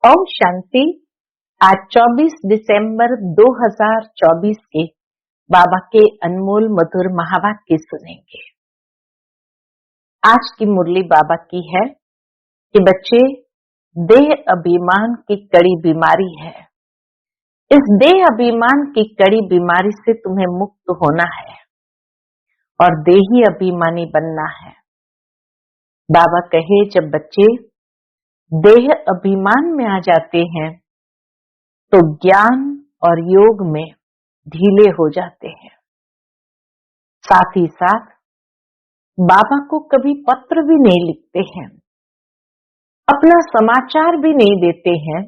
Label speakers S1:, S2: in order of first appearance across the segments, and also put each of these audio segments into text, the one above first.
S1: ओम शांति। आज 24 दिसंबर 2024 के बाबा के अनमोल मधुर महावाक्य सुनेंगे। आज की मुरली बाबा की है कि बच्चे, देह अभिमान की कड़ी बीमारी है। इस देह अभिमान की कड़ी बीमारी से तुम्हें मुक्त होना है और देही अभिमानी बनना है। बाबा कहे, जब बच्चे देह अभिमान में आ जाते हैं तो ज्ञान और योग में ढीले हो जाते हैं। साथ ही साथ बाबा को कभी पत्र भी नहीं लिखते हैं, अपना समाचार भी नहीं देते हैं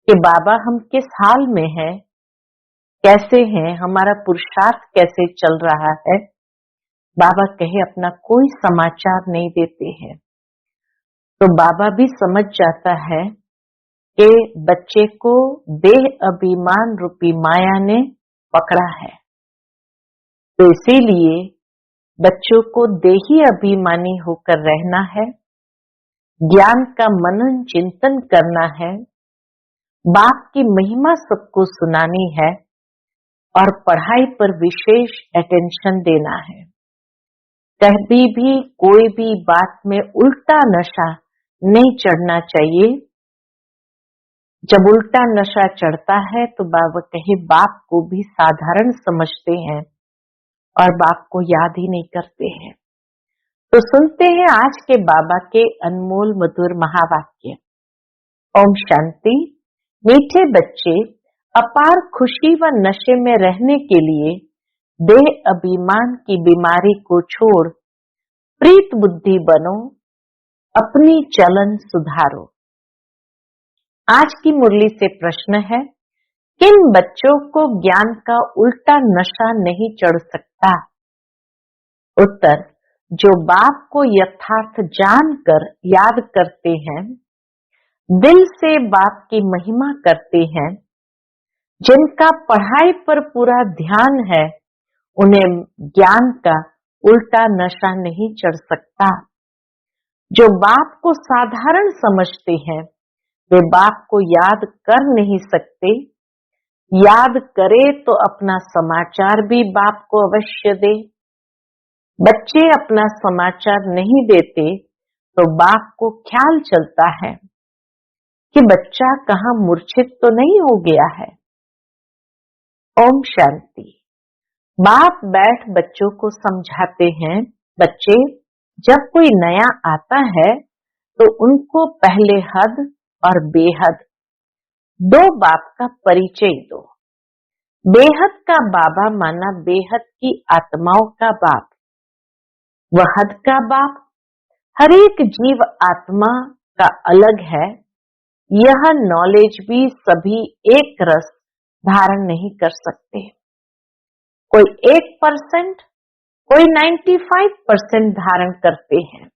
S1: कि बाबा हम किस हाल में हैं, कैसे हैं, हमारा पुरुषार्थ कैसे चल रहा है। बाबा कहे अपना कोई समाचार नहीं देते हैं। तो बाबा भी समझ जाता है कि बच्चे को देह अभिमान रूपी माया ने पकड़ा है। तो इसीलिए बच्चों को देही अभिमानी होकर रहना है, ज्ञान का मनन चिंतन करना है, बाप की महिमा सबको सुनानी है और पढ़ाई पर विशेष अटेंशन देना है। कभी भी कोई भी बात में उल्टा नशा नहीं चढ़ना चाहिए। जब उल्टा नशा चढ़ता है तो बाबा कहे बाप को भी साधारण समझते हैं और बाप को याद ही नहीं करते हैं। तो सुनते हैं आज के बाबा के अनमोल मधुर महावाक्य। ओम शांति। मीठे बच्चे, अपार खुशी व नशे में रहने के लिए देह अभिमान की बीमारी को छोड़ प्रीत बुद्धि बनो, अपनी चलन सुधारो। आज की मुरली से प्रश्न है, किन बच्चों को ज्ञान का उल्टा नशा नहीं चढ़ सकता? उत्तर, जो बाप को यथार्थ जानकर याद करते हैं, दिल से बाप की महिमा करते हैं, जिनका पढ़ाई पर पूरा ध्यान है, उन्हें ज्ञान का उल्टा नशा नहीं चढ़ सकता। जो बाप को साधारण समझते हैं, वे बाप को याद कर नहीं सकते। याद करे तो अपना समाचार भी बाप को अवश्य दे। बच्चे अपना समाचार नहीं देते तो बाप को ख्याल चलता है कि बच्चा कहाँ मूर्छित तो नहीं हो गया है। ओम शांति। बाप बैठ बच्चों को समझाते हैं, बच्चे, जब कोई नया आता है तो उनको पहले हद और बेहद दो बाप का परिचय दो। बेहद का बाबा माना बेहद की आत्माओं का बाप, वह हद का बाप हर एक जीव आत्मा का अलग है। यह नॉलेज भी सभी एक रस धारण नहीं कर सकते। कोई 1%, कोई 95% धारण करते हैं।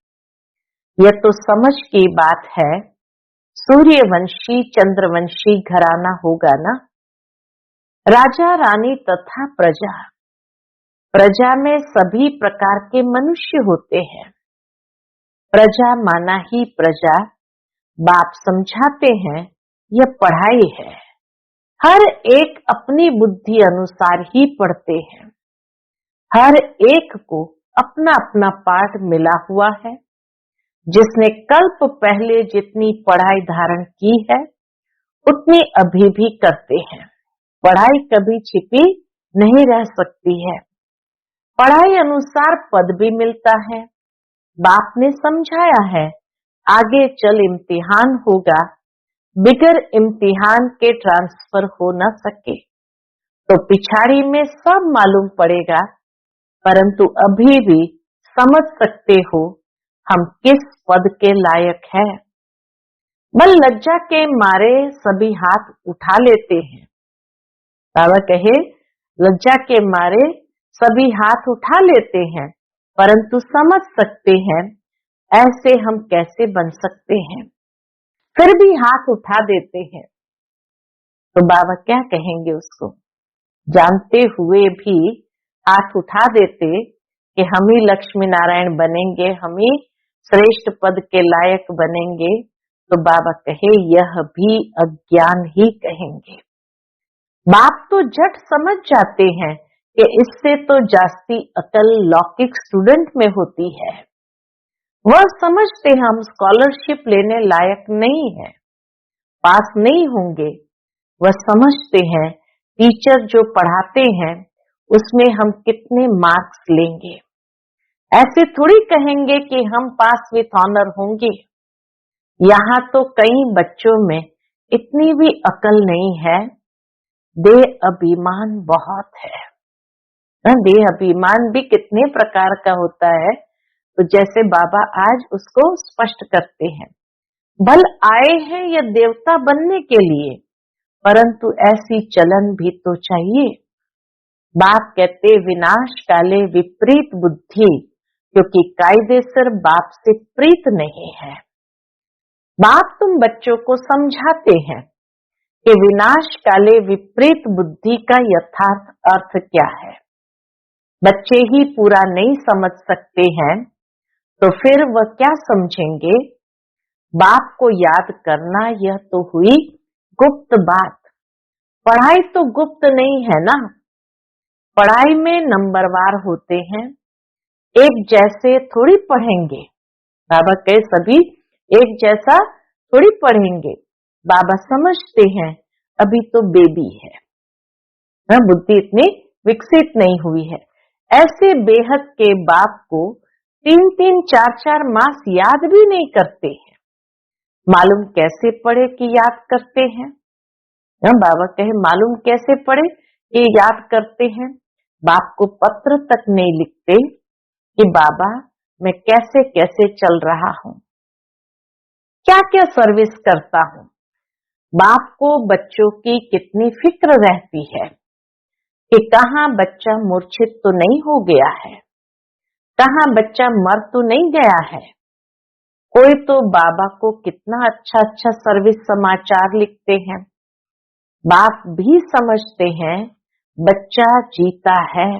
S1: यह तो समझ की बात है। सूर्यवंशी चंद्रवंशी घराना होगा ना, राजा रानी तथा प्रजा। प्रजा में सभी प्रकार के मनुष्य होते हैं। प्रजा माना ही प्रजा। बाप समझाते हैं, यह पढ़ाई है। हर एक अपनी बुद्धि अनुसार ही पढ़ते हैं। हर एक को अपना अपना पाठ मिला हुआ है। जिसने कल्प पहले जितनी पढ़ाई धारण की है, उतनी अभी भी करते हैं। पढ़ाई कभी छिपी नहीं रह सकती है। पढ़ाई अनुसार पद भी मिलता है। बाप ने समझाया है, आगे चल इम्तिहान होगा, बिगर इम्तिहान के ट्रांसफर हो न सके तो पिछाड़ी में सब मालूम पड़ेगा। परंतु अभी भी समझ सकते हो हम किस पद के लायक है। बल लज्जा के मारे सभी हाथ उठा लेते हैं। बाबा कहे, लज्जा के मारे सभी हाथ उठा लेते हैं, परंतु समझ सकते हैं ऐसे हम कैसे बन सकते हैं, फिर भी हाथ उठा देते हैं। तो बाबा क्या कहेंगे उसको? जानते हुए भी हाथ उठा देते कि हम ही लक्ष्मी नारायण बनेंगे, हम ही श्रेष्ठ पद के लायक बनेंगे, तो बाबा कहे यह भी अज्ञान ही कहेंगे। बाप तो झट समझ जाते हैं कि इससे तो जास्ती अकल लौकिक स्टूडेंट में होती है। वह समझते हम स्कॉलरशिप लेने लायक नहीं है, पास नहीं होंगे। वह समझते हैं टीचर जो पढ़ाते हैं उसमें हम कितने मार्क्स लेंगे। ऐसे थोड़ी कहेंगे कि हम पास विथ ऑनर होंगे। यहाँ तो कई बच्चों में इतनी भी अकल नहीं है। देह अभिमान बहुत है। देह अभिमान भी कितने प्रकार का होता है, तो जैसे बाबा आज उसको स्पष्ट करते हैं। भल आए हैं या देवता बनने के लिए, परंतु ऐसी चलन भी तो चाहिए। बाप कहते विनाश काले विपरीत बुद्धि, क्योंकि कायदेसर बाप से प्रीत नहीं है। बाप तुम बच्चों को समझाते हैं कि विनाश काले विपरीत बुद्धि का यथार्थ अर्थ क्या है। बच्चे ही पूरा नहीं समझ सकते हैं तो फिर वह क्या समझेंगे। बाप को याद करना यह तो हुई गुप्त बात। पढ़ाई तो गुप्त नहीं है ना। पढ़ाई में नंबरवार होते हैं, एक जैसे थोड़ी पढ़ेंगे। बाबा कहे सभी एक जैसा थोड़ी पढ़ेंगे। बाबा समझते हैं अभी तो बेबी है, बुद्धि इतनी विकसित नहीं हुई है। ऐसे बेहद के बाप को 3-3, 4-4 मास याद भी नहीं करते हैं। मालूम कैसे पढ़े कि याद करते हैं। बाबा कहे मालूम कैसे पढ़े कि याद करते हैं। बाप को पत्र तक नहीं लिखते कि बाबा मैं कैसे कैसे चल रहा हूँ, क्या क्या सर्विस करता हूँ। बाप को बच्चों की कितनी फिक्र रहती है कि कहाँ बच्चा मूर्छित तो नहीं हो गया है, कहाँ बच्चा मर तो नहीं गया है। कोई तो बाबा को कितना अच्छा अच्छा सर्विस समाचार लिखते हैं। बाप भी समझते हैं बच्चा जीता है।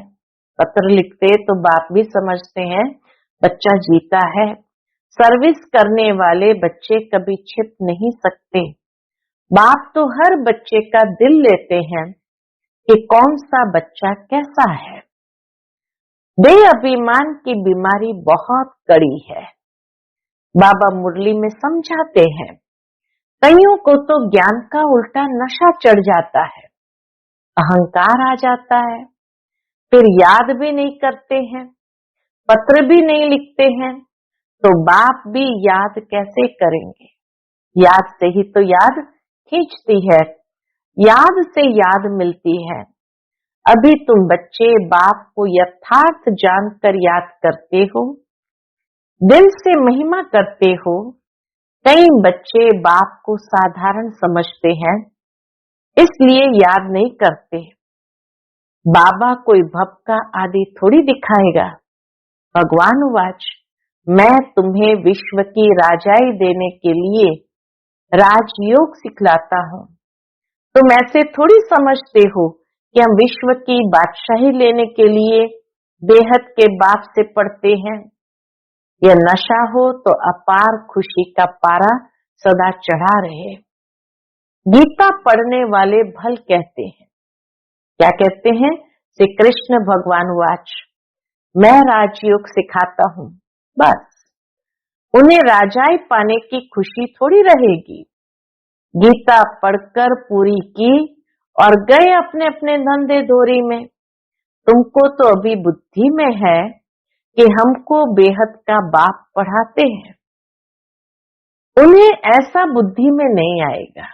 S1: पत्र लिखते तो बाप भी समझते हैं बच्चा जीता है। सर्विस करने वाले बच्चे कभी छिप नहीं सकते। बाप तो हर बच्चे का दिल लेते हैं कि कौन सा बच्चा कैसा है। देह अभिमान की बीमारी बहुत कड़ी है। बाबा मुरली में समझाते हैं कईयों को तो ज्ञान का उल्टा नशा चढ़ जाता है, अहंकार आ जाता है, फिर याद भी नहीं करते हैं, पत्र भी नहीं लिखते हैं, तो बाप भी याद कैसे करेंगे। याद से ही तो याद खींचती है, याद से याद मिलती है। अभी तुम बच्चे बाप को यथार्थ जानकर याद करते हो, दिल से महिमा करते हो। कई बच्चे बाप को साधारण समझते हैं, इसलिए याद नहीं करते। बाबा कोई भपका आदि थोड़ी दिखाएगा। भगवान वाच मैं तुम्हें विश्व की राजाई देने के लिए राजयोग सिखलाता हूँ। तुम ऐसे थोड़ी समझते हो कि हम विश्व की बादशाही लेने के लिए बेहद के बाप से पढ़ते हैं। यह नशा हो तो अपार खुशी का पारा सदा चढ़ा रहे। गीता पढ़ने वाले भल कहते हैं, क्या कहते हैं? श्री कृष्ण भगवान वाच मैं राजयोग सिखाता हूँ, बस उन्हें राजाई पाने की खुशी थोड़ी रहेगी। गीता पढ़कर पूरी की और गए अपने अपने धंधे दोरी में। तुमको तो अभी बुद्धि में है कि हमको बेहद का बाप पढ़ाते हैं। उन्हें ऐसा बुद्धि में नहीं आएगा।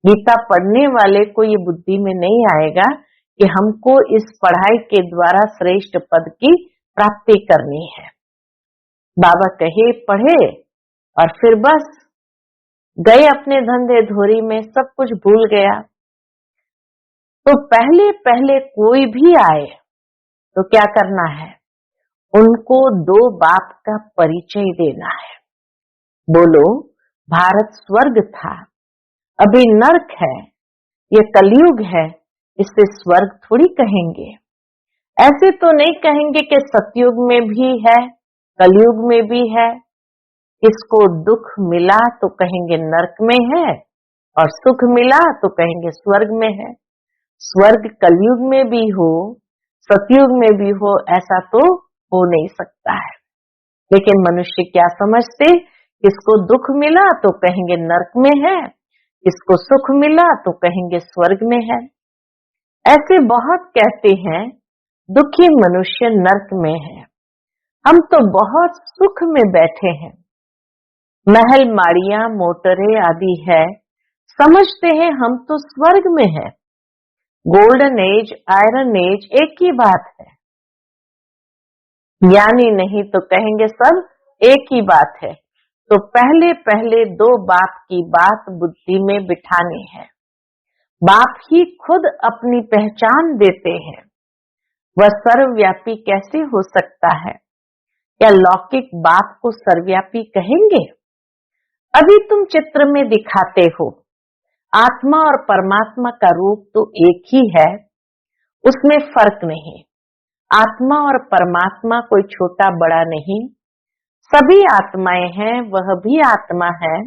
S1: गीता पढ़ने वाले को ये बुद्धि में नहीं आएगा कि हमको इस पढ़ाई के द्वारा श्रेष्ठ पद की प्राप्ति करनी है। बाबा कहे पढ़े और फिर बस गए अपने धंधे धोरी में, सब कुछ भूल गया। तो पहले पहले कोई भी आए तो क्या करना है? उनको दो बाप का परिचय देना है। बोलो भारत स्वर्ग था, अभी नरक है, ये कलयुग है, इसे स्वर्ग थोड़ी कहेंगे। ऐसे तो नहीं कहेंगे कि सतयुग में भी है, कलयुग में भी है। किसको दुख मिला तो कहेंगे नरक में है, और सुख मिला तो कहेंगे स्वर्ग में है। स्वर्ग कलयुग में भी हो, सतयुग में भी हो, ऐसा तो हो नहीं सकता है। लेकिन मनुष्य क्या समझते, किसको दुख मिला तो कहेंगे नरक में है, किसको सुख मिला तो कहेंगे स्वर्ग में है। ऐसे बहुत कहते हैं दुखी मनुष्य नरक में है। हम तो बहुत सुख में बैठे हैं, महल माड़ियां मोटरें आदि है, समझते हैं हम तो स्वर्ग में है। गोल्डन एज आयरन एज एक ही बात है। ज्ञानी नहीं तो कहेंगे सब एक ही बात है। तो पहले पहले दो बाप की बात बुद्धि में बिठानी है। बाप ही खुद अपनी पहचान देते हैं। वह सर्वव्यापी कैसे हो सकता है? क्या लौकिक बाप को सर्वव्यापी कहेंगे? अभी तुम चित्र में दिखाते हो, आत्मा और परमात्मा का रूप तो एक ही है, उसमें फर्क नहीं। आत्मा और परमात्मा कोई छोटा बड़ा नहीं, सभी आत्माएं हैं, वह भी आत्मा है।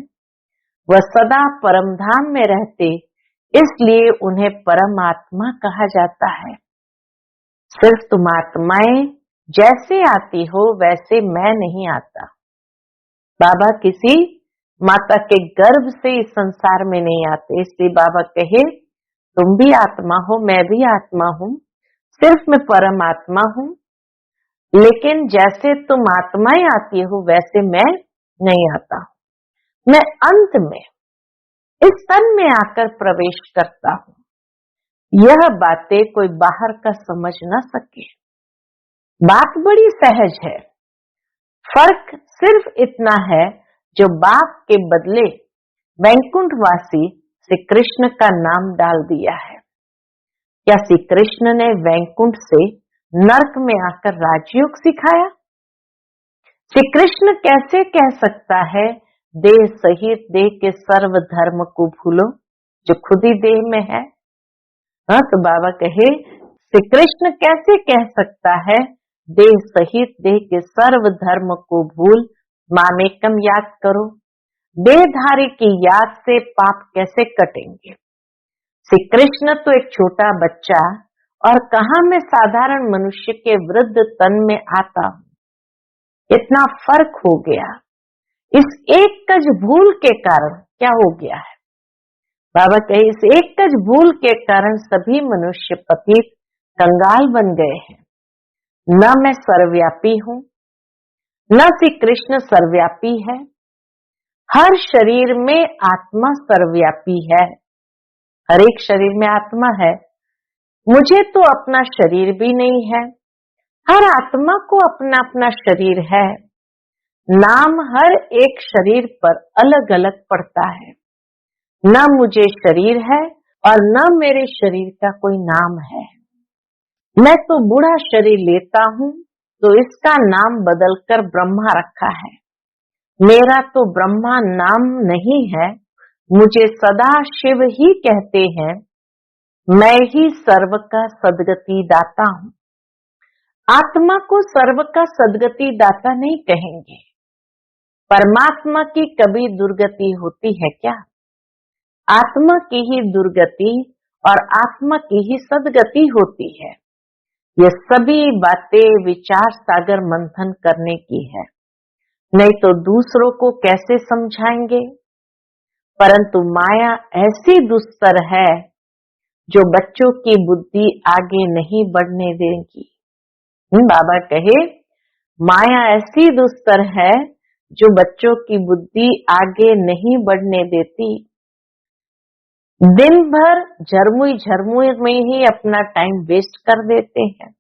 S1: वह सदा परमधाम में रहते, इसलिए उन्हें परमात्मा कहा जाता है। सिर्फ तुम आत्माएं जैसे आती हो वैसे मैं नहीं आता। बाबा किसी माता के गर्भ से इस संसार में नहीं आते, इसलिए बाबा कहे तुम भी आत्मा हो, मैं भी आत्मा हूँ, सिर्फ मैं परमात्मा हूँ। लेकिन जैसे तुम आत्माएं आती हो वैसे मैं नहीं आता हूँ। मैं अंत में इस तन में आकर प्रवेश करता हूँ। यह बातें कोई बाहर का समझ न सके। बात बड़ी सहज है। फर्क सिर्फ इतना है, जो बाप के बदले वैकुंठवासी श्री कृष्ण का नाम डाल दिया है। क्या श्री कृष्ण ने वैकुंठ से नरक में आकर राजयोग सिखाया? श्री कृष्ण कैसे कह सकता है देह सहित देह के सर्व धर्म को भूलो, जो खुद ही देह में है? हाँ, तो बाबा कहे श्री कृष्ण कैसे कह सकता है देह सहित देह के सर्व धर्म को भूल मामेकम याद करो। देहधारी की याद से पाप कैसे कटेंगे? श्री कृष्ण तो एक छोटा बच्चा, और कहा मैं साधारण मनुष्य के वृद्ध तन में आता हूँ। इतना फर्क हो गया। इस एक कज भूल के कारण क्या हो गया है? बाबा कहे इस एक कज भूल के कारण सभी मनुष्य पतित कंगाल बन गए हैं। न मैं सर्वव्यापी हूँ, न श्री कृष्ण सर्वव्यापी है। हर शरीर में आत्मा सर्वव्यापी है, हर एक शरीर में आत्मा है। मुझे तो अपना शरीर भी नहीं है, हर आत्मा को अपना अपना शरीर है। नाम हर एक शरीर पर अलग अलग पड़ता है। न मुझे शरीर है और न मेरे शरीर का कोई नाम है। मैं तो बूढ़ा शरीर लेता हूँ तो इसका नाम बदलकर ब्रह्मा रखा है। मेरा तो ब्रह्मा नाम नहीं है, मुझे सदा शिव ही कहते हैं। मैं ही सर्व का सदगति दाता हूँ। आत्मा को सर्व का सदगति दाता नहीं कहेंगे। परमात्मा की कभी दुर्गति होती है क्या? आत्मा की ही दुर्गति और आत्मा की ही सदगति होती है। ये सभी बातें विचार सागर मंथन करने की है, नहीं तो दूसरों को कैसे समझाएंगे? परंतु माया ऐसी दुस्तर है जो बच्चों की बुद्धि आगे नहीं बढ़ने देगी। बाबा कहे माया ऐसी दुस्तर है जो बच्चों की बुद्धि आगे नहीं बढ़ने देती। दिन भर झरमुई झरमुई में ही अपना टाइम वेस्ट कर देते हैं।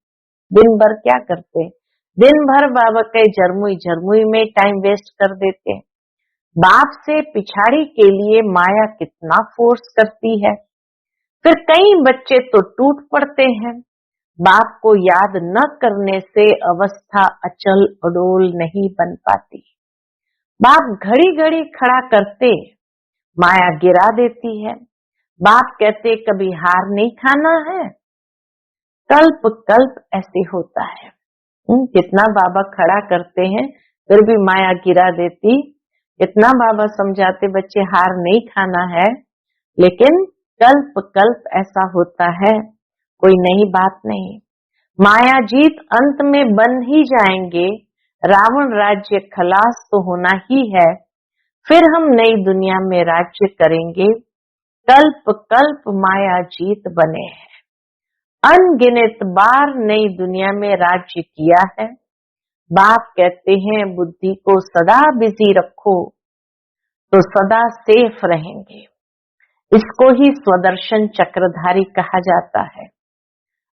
S1: दिन भर क्या करते हैं? दिन भर बाबा के झरमुई झरमुई में टाइम वेस्ट कर देते हैं। बाप से पिछाड़ी के लिए माया कितना फोर्स करती है। फिर कई बच्चे तो टूट पड़ते हैं। बाप को याद न करने से अवस्था अचल अडोल नहीं बन पाती। बाप घड़ी घड़ी खड़ा करते, माया गिरा देती है। बाप कहते कभी हार नहीं खाना है। कल्प कल्प ऐसे होता है। कितना बाबा खड़ा करते हैं फिर भी माया गिरा देती। इतना बाबा समझाते बच्चे हार नहीं खाना है, लेकिन कल्प कल्प ऐसा होता है, कोई नई बात नहीं। माया जीत अंत में बन ही जाएंगे, रावण राज्य खलास तो होना ही है, फिर हम नई दुनिया में राज्य करेंगे, कल्प कल्प माया जीत बने हैं। अनगिनत बार नई दुनिया में राज्य किया है। बाप कहते हैं बुद्धि को सदा बिजी रखो तो सदा सेफ रहेंगे। इसको ही स्वदर्शन चक्रधारी कहा जाता है।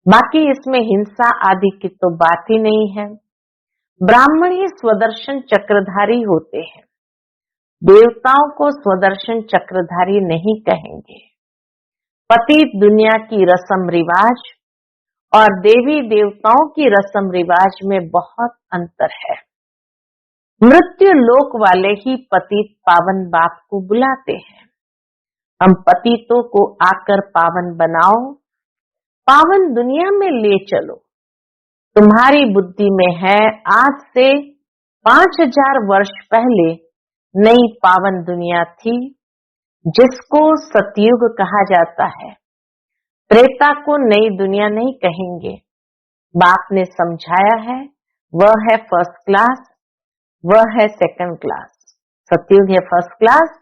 S1: बाकी इसमें हिंसा आदि की तो बात ही नहीं है। ब्राह्मण ही स्वदर्शन चक्रधारी होते हैं, देवताओं को स्वदर्शन चक्रधारी नहीं कहेंगे। पतित दुनिया की रस्म रिवाज और देवी देवताओं की रस्म रिवाज में बहुत अंतर है। मृत्यु लोक वाले ही पतित पावन बाप को बुलाते हैं, हम पतितों को आकर पावन बनाओ, पावन दुनिया में ले चलो। तुम्हारी बुद्धि में है आज से 5000 वर्ष पहले नई पावन दुनिया थी, जिसको सतयुग कहा जाता है। त्रेता को नई दुनिया नहीं कहेंगे, बाप ने समझाया है, वह है फर्स्ट क्लास, वह है सेकंड क्लास। सतयुग है फर्स्ट क्लास,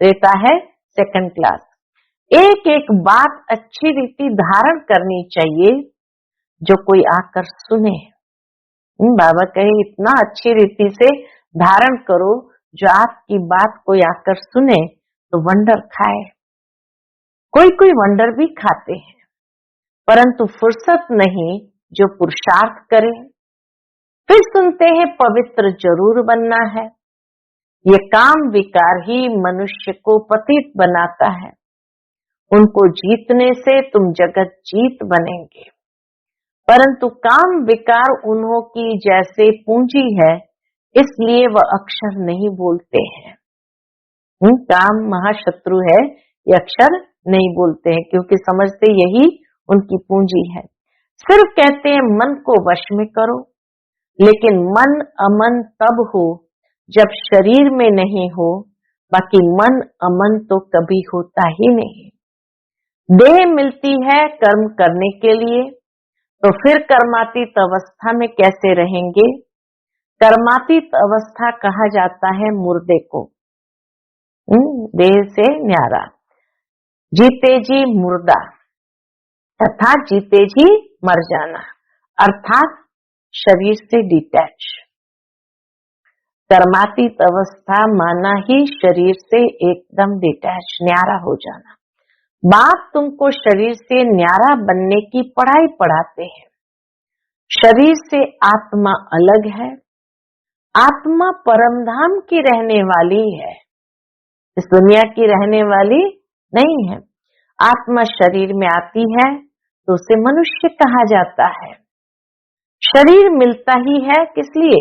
S1: त्रेता है सेकंड क्लास। एक एक बात अच्छी रीति धारण करनी चाहिए, जो कोई आकर सुने। बाबा कहे इतना अच्छी रीति से धारण करो, जो आपकी बात कोई आकर सुने तो वंडर खाए। कोई कोई वंडर भी खाते हैं, परंतु फुर्सत नहीं जो पुरुषार्थ करे। फिर सुनते हैं पवित्र जरूर बनना है। ये काम विकार ही मनुष्य को पतित बनाता है। उनको जीतने से तुम जगत जीत बनेंगे, परंतु काम विकार उन्हों की जैसे पूंजी है, इसलिए वह अक्षर नहीं बोलते हैं। काम महाशत्रु है, ये अक्षर नहीं बोलते हैं, क्योंकि समझते यही उनकी पूंजी है। सिर्फ कहते हैं मन को वश में करो, लेकिन मन अमन तब हो जब शरीर में नहीं हो, बाकी मन अमन तो कभी होता ही नहीं। देह मिलती है कर्म करने के लिए, तो फिर कर्मातीत अवस्था में कैसे रहेंगे? कर्मातीत अवस्था कहा जाता है मुर्दे को, देह से न्यारा। जीते जी मुर्दा अर्थात जीते जी मर जाना, अर्थात शरीर से डिटैच। कर्मातीत अवस्था माना ही शरीर से एकदम डिटैच, न्यारा हो जाना। बाप तुमको शरीर से न्यारा बनने की पढ़ाई पढ़ाते हैं। शरीर से आत्मा अलग है, आत्मा परमधाम की रहने वाली है, इस दुनिया की रहने वाली नहीं है। आत्मा शरीर में आती है तो उसे मनुष्य कहा जाता है। शरीर मिलता ही है किस लिए?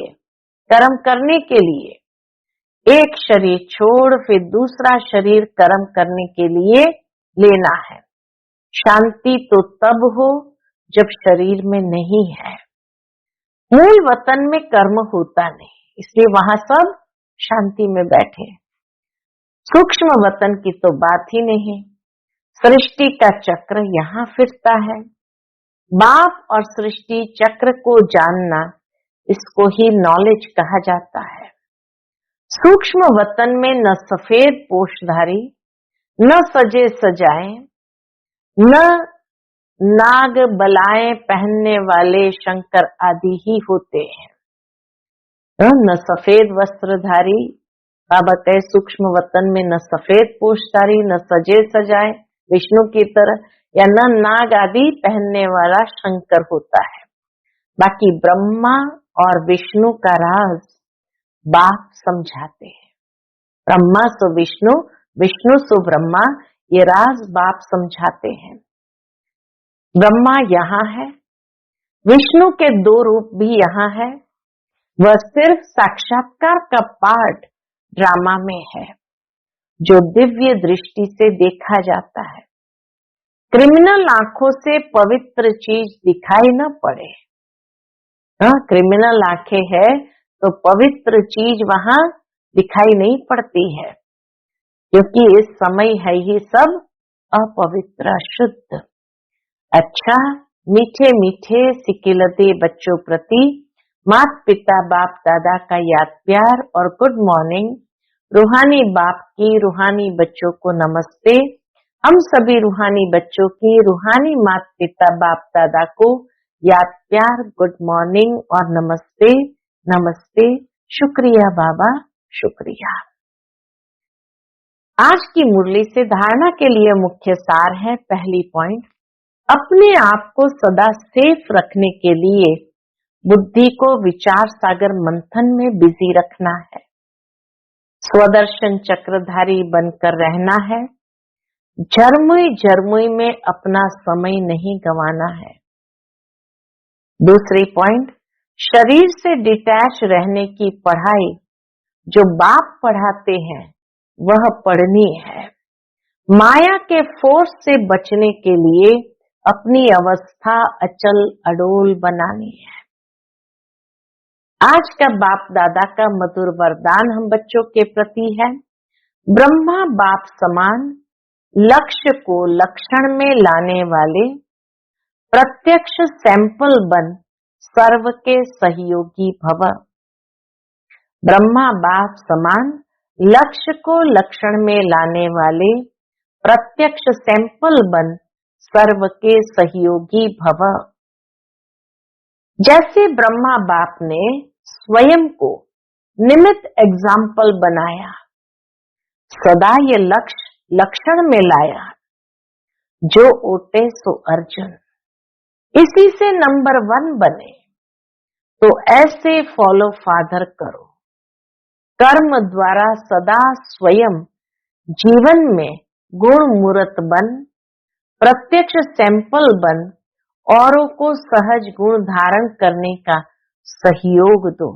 S1: कर्म करने के लिए। एक शरीर छोड़ फिर दूसरा शरीर कर्म करने के लिए लेना है। शांति तो तब हो जब शरीर में नहीं है। मूल वतन में कर्म होता नहीं, इसलिए वहां सब शांति में बैठे। सूक्ष्म वतन की तो बात ही नहीं। सृष्टि का चक्र यहाँ फिरता है। बाप और सृष्टि चक्र को जानना, इसको ही नॉलेज कहा जाता है। सूक्ष्म वतन में न सफेद पोषधारी, न सजे सजाए, न नाग बलाएं पहनने वाले शंकर आदि ही होते हैं। न सफेद वस्त्रधारी, बाबा कहे सूक्ष्म वतन में न सफेद पोषधारी, न सजे सजाए विष्णु की तरह, या न नाग आदि पहनने वाला शंकर होता है। बाकी ब्रह्मा और विष्णु का राज बाप समझाते हैं। ब्रह्मा सो विष्णु, विष्णु सो ब्रह्मा, ये राज बाप समझाते हैं। ब्रह्मा यहाँ है, विष्णु के 2 रूप भी यहाँ है। वह सिर्फ साक्षात्कार का पार्ट ड्रामा में है, जो दिव्य दृष्टि से देखा जाता है। क्रिमिनल आंखों से पवित्र चीज दिखाई न पड़े। क्रिमिनल आंखें है तो पवित्र चीज वहां दिखाई नहीं पड़ती है, क्योंकि इस समय है ही सब अपवित्र अशुद्ध। अच्छा, मीठे मीठे सिकिलते बच्चों प्रति माता पिता बाप दादा का याद प्यार और गुड मॉर्निंग। रूहानी बाप की रूहानी बच्चों को नमस्ते। हम सभी रूहानी बच्चों की रूहानी माता पिता बाप दादा को याद प्यार, गुड मॉर्निंग और नमस्ते नमस्ते। शुक्रिया बाबा, शुक्रिया। आज की मुरली से धारणा के लिए मुख्य सार है। पहली पॉइंट, अपने आप को सदा सेफ रखने के लिए बुद्धि को विचार सागर मंथन में बिजी रखना है। स्वदर्शन चक्रधारी बनकर रहना है। झरमुई झरमुई में अपना समय नहीं गंवाना है। दूसरी पॉइंट, शरीर से डिटैच रहने की पढ़ाई जो बाप पढ़ाते हैं वह पढ़नी है। माया के फोर्स से बचने के लिए अपनी अवस्था अचल अडोल बनानी है। आज का बाप दादा का मधुर वरदान हम बच्चों के प्रति है। ब्रह्मा बाप समान लक्ष्य को लक्षण में लाने वाले प्रत्यक्ष सैंपल बन सर्व के सहयोगी भव। ब्रह्मा बाप समान लक्ष्य को लक्षण में लाने वाले प्रत्यक्ष सैंपल बन सर्व के सहयोगी भव। जैसे ब्रह्मा बाप ने स्वयं को निमित्त एग्जाम्पल बनाया, सदा ये लक्ष्य लक्षण में लाया, जो ओटे सो अर्जुन, इसी से नंबर 1 बने। तो ऐसे फॉलो फादर करो। कर्म द्वारा सदा स्वयं जीवन में गुण मूर्त बन, प्रत्यक्ष सैंपल बन, औरों को सहज गुण धारण करने का सहयोग दो।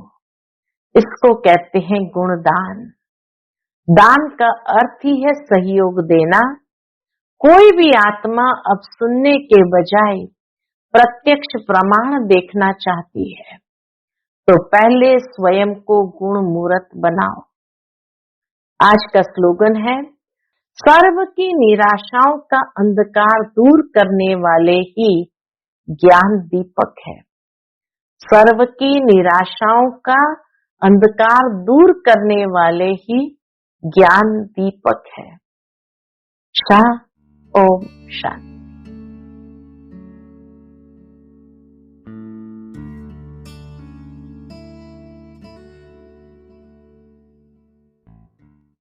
S1: इसको कहते हैं गुणदान। दान का अर्थ ही है सहयोग देना। कोई भी आत्मा अब सुनने के बजाय प्रत्यक्ष प्रमाण देखना चाहती है, तो पहले स्वयं को गुण मूर्त बनाओ। आज का स्लोगन है, सर्व की निराशाओं का अंधकार दूर करने वाले ही ज्ञान दीपक है। सर्व की निराशाओं का अंधकार दूर करने वाले ही ज्ञान दीपक है। शाह ओम शांति।